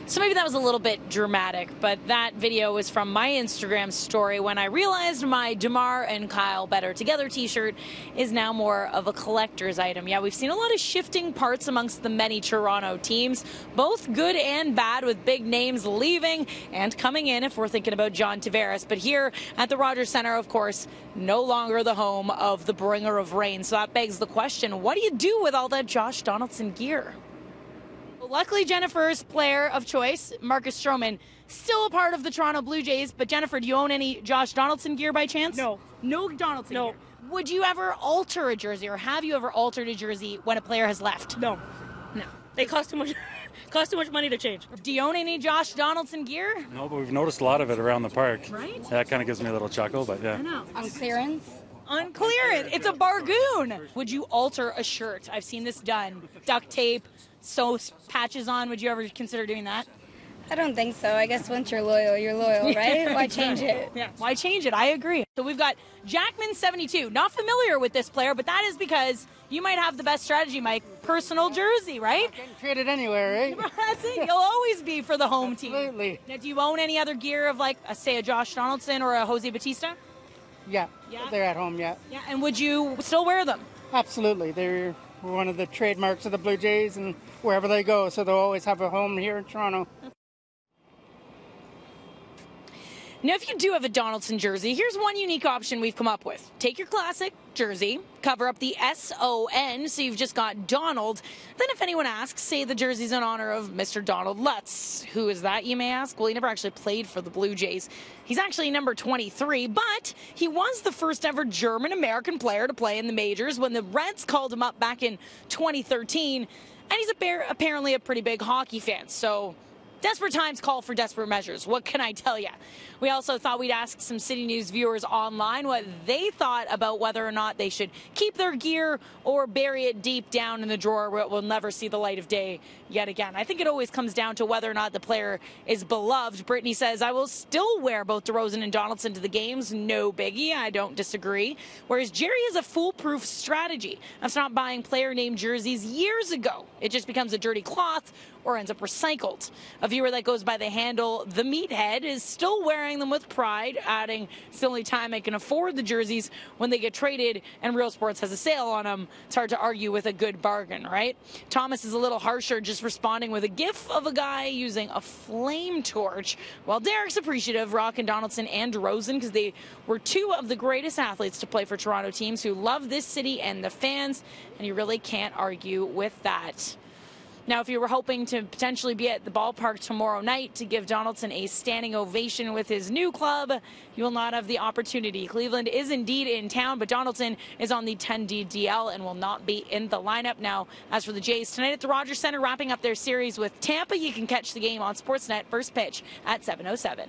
So maybe that was a little bit dramatic, but that video was from my Instagram story when I realized my DeMar and Kyle Better Together t-shirt is now more of a collector's item. Yeah, we've seen a lot of shifting parts amongst the many Toronto teams, both good and bad, with big names leaving and coming in if we're thinking about John Tavares. But here at the Rogers Centre, of course, no longer the home of the bringer of rain. So that begs the question, what do you do with all that Josh Donaldson gear? Luckily, Jennifer's player of choice, Marcus Stroman, still a part of the Toronto Blue Jays. But Jennifer, do you own any Josh Donaldson gear by chance? No. No Donaldson No. gear? Would you ever alter a jersey, or have you ever altered a jersey when a player has left? No. No. They cost too much. Cost too much money to change. Do you own any Josh Donaldson gear? No, but we've noticed a lot of it around the park. Right? That kind of gives me a little chuckle, but yeah. I know. On clearance? On clearance. It's a bargain. Would you alter a shirt? I've seen this done. Duct tape, sew patches on. Would you ever consider doing that? I don't think so. I guess once you're loyal, right? Why change it? Yeah, why change it? I agree. So we've got Jackman72. Not familiar with this player, but that is because you might have the best strategy, Mike. Personal jersey, right? Getting traded anywhere, right? That's it. You'll always be for the home team. Absolutely. Now, do you own any other gear of, like, say, a Josh Donaldson or a Jose Batista? Yeah. Yeah? They're at home, yeah. Yeah, and would you still wear them? Absolutely. They're one of the trademarks of the Blue Jays and wherever they go, so they'll always have a home here in Toronto. Now, if you do have a Donaldson jersey, here's one unique option we've come up with. Take your classic jersey, cover up the S-O-N, so you've just got Donald. Then if anyone asks, say the jersey's in honor of Mr. Donald Lutz. Who is that, you may ask? Well, he never actually played for the Blue Jays. He's actually number 23, but he was the first ever German-American player to play in the majors when the Reds called him up back in 2013. And he's apparently a pretty big hockey fan, so desperate times call for desperate measures. What can I tell you? We also thought we'd ask some City News viewers online what they thought about whether or not they should keep their gear or bury it deep down in the drawer where it will never see the light of day yet again. I think it always comes down to whether or not the player is beloved. Brittany says, I will still wear both DeRozan and Donaldson to the games. No biggie. I don't disagree. Whereas Jerry has a foolproof strategy of not buying player name jerseys years ago. It just becomes a dirty cloth or ends up recycled. A viewer that goes by the handle The Meathead is still wearing them with pride, adding it's the only time I can afford the jerseys when they get traded and Real Sports has a sale on them. It's hard to argue with a good bargain, right? Thomas is a little harsher, just responding with a gif of a guy using a flame torch, while Derek's appreciative, rocking Donaldson and DeRozan because they were two of the greatest athletes to play for Toronto teams who love this city and the fans, and you really can't argue with that. Now, if you were hoping to potentially be at the ballpark tomorrow night to give Donaldson a standing ovation with his new club, you will not have the opportunity. Cleveland is indeed in town, but Donaldson is on the 10D DL and will not be in the lineup. Now, as for the Jays, tonight at the Rogers Centre, wrapping up their series with Tampa, you can catch the game on Sportsnet, first pitch at 7:07.